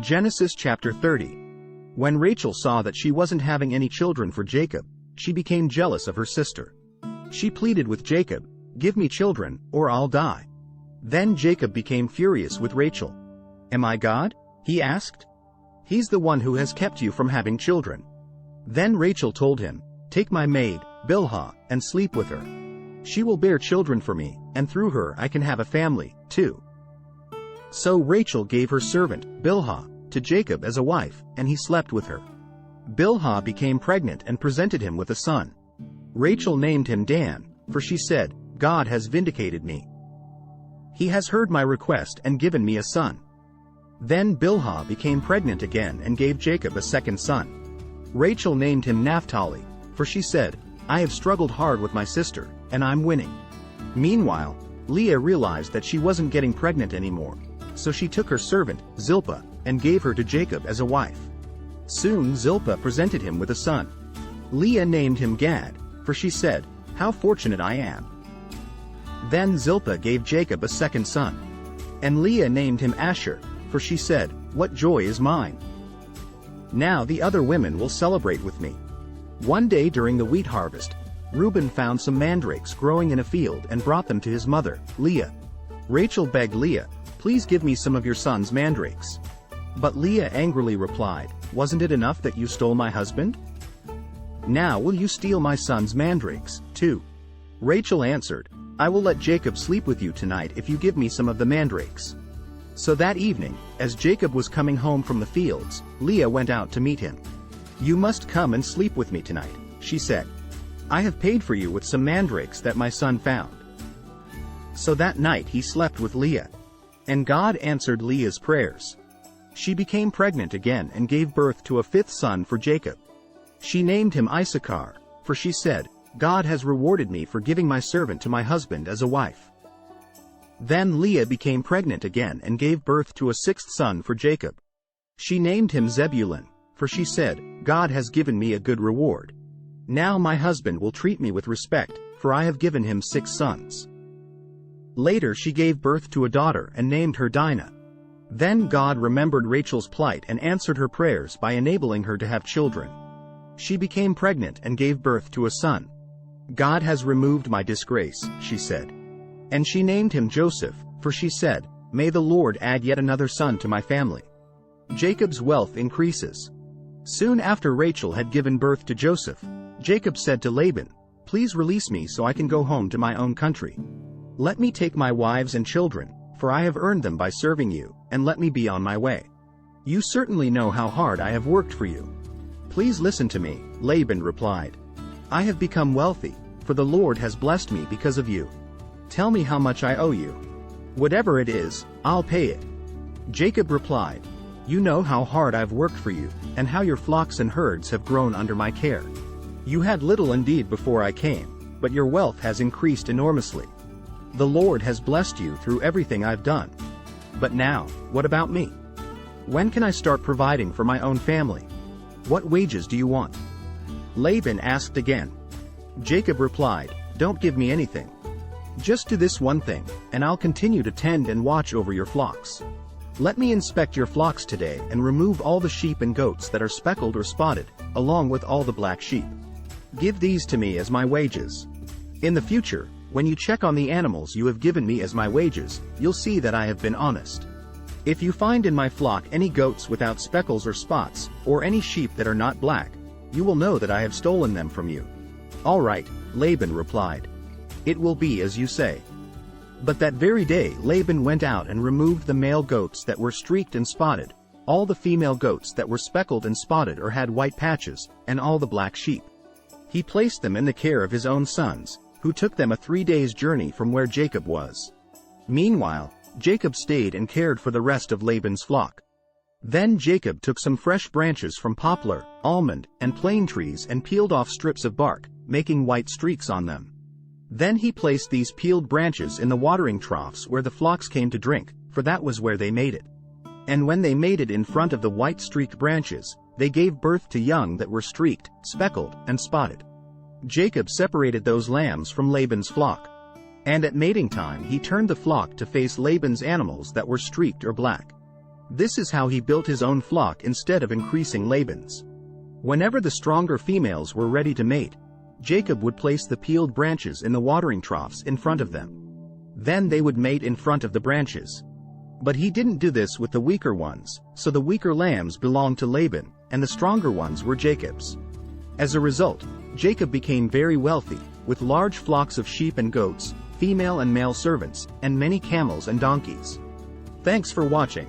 Genesis chapter 30. When Rachel saw that she wasn't having any children for Jacob, she became jealous of her sister. She pleaded with Jacob, "Give me children, or I'll die." Then Jacob became furious with Rachel. "Am I God?" he asked. "He's the one who has kept you from having children." Then Rachel told him, "Take my maid, Bilhah, and sleep with her. She will bear children for me, and through her I can have a family, too." So Rachel gave her servant, Bilhah, to Jacob as a wife, and he slept with her. Bilhah became pregnant and presented him with a son. Rachel named him Dan, for she said, "God has vindicated me. He has heard my request and given me a son." Then Bilhah became pregnant again and gave Jacob a second son. Rachel named him Naphtali, for she said, "I have struggled hard with my sister, and I'm winning." Meanwhile, Leah realized that she wasn't getting pregnant anymore, so she took her servant, Zilpah, and gave her to Jacob as a wife. Soon Zilpah presented him with a son. Leah named him Gad, for she said, "How fortunate I am." Then Zilpah gave Jacob a second son. And Leah named him Asher, for she said, "What joy is mine! Now the other women will celebrate with me." One day during the wheat harvest, Reuben found some mandrakes growing in a field and brought them to his mother, Leah. Rachel begged Leah, "Please give me some of your son's mandrakes." But Leah angrily replied, "Wasn't it enough that you stole my husband? Now will you steal my son's mandrakes, too?" Rachel answered, "I will let Jacob sleep with you tonight if you give me some of the mandrakes." So that evening, as Jacob was coming home from the fields, Leah went out to meet him. "You must come and sleep with me tonight," she said. "I have paid for you with some mandrakes that my son found." So that night he slept with Leah. And God answered Leah's prayers. She became pregnant again and gave birth to a fifth son for Jacob. She named him Issachar, for she said, "God has rewarded me for giving my servant to my husband as a wife." Then Leah became pregnant again and gave birth to a sixth son for Jacob. She named him Zebulun, for she said, "God has given me a good reward. Now my husband will treat me with respect, for I have given him 6 sons." Later she gave birth to a daughter and named her Dinah. Then God remembered Rachel's plight and answered her prayers by enabling her to have children. She became pregnant and gave birth to a son. "God has removed my disgrace," she said. And she named him Joseph, for she said, "May the Lord add yet another son to my family." Jacob's wealth increases. Soon after Rachel had given birth to Joseph, Jacob said to Laban, "Please release me so I can go home to my own country. Let me take my wives and children, for I have earned them by serving you, and let me be on my way. You certainly know how hard I have worked for you." "Please listen to me," Laban replied. "I have become wealthy, for the Lord has blessed me because of you. Tell me how much I owe you. Whatever it is, I'll pay it." Jacob replied, "You know how hard I've worked for you, and how your flocks and herds have grown under my care. You had little indeed before I came, but your wealth has increased enormously. The Lord has blessed you through everything I've done. But now, what about me? When can I start providing for my own family? What wages do you want?" Laban asked again. Jacob replied, "Don't give me anything. Just do this one thing, and I'll continue to tend and watch over your flocks. Let me inspect your flocks today and remove all the sheep and goats that are speckled or spotted, along with all the black sheep. Give these to me as my wages. In the future, when you check on the animals you have given me as my wages, you'll see that I have been honest. If you find in my flock any goats without speckles or spots, or any sheep that are not black, you will know that I have stolen them from you." "All right," Laban replied. "It will be as you say." But that very day Laban went out and removed the male goats that were streaked and spotted, all the female goats that were speckled and spotted or had white patches, and all the black sheep. He placed them in the care of his own sons, who took them a 3 days' journey from where Jacob was. Meanwhile, Jacob stayed and cared for the rest of Laban's flock. Then Jacob took some fresh branches from poplar, almond, and plane trees and peeled off strips of bark, making white streaks on them. Then he placed these peeled branches in the watering troughs where the flocks came to drink, for that was where they made it. And when they made it in front of the white streaked branches, they gave birth to young that were streaked, speckled, and spotted. Jacob separated those lambs from Laban's flock. And at mating time he turned the flock to face Laban's animals that were streaked or black. This is how he built his own flock instead of increasing Laban's. Whenever the stronger females were ready to mate, Jacob would place the peeled branches in the watering troughs in front of them. Then they would mate in front of the branches. But he didn't do this with the weaker ones, so the weaker lambs belonged to Laban, and the stronger ones were Jacob's. As a result, Jacob became very wealthy, with large flocks of sheep and goats, female and male servants, and many camels and donkeys. Thanks for watching.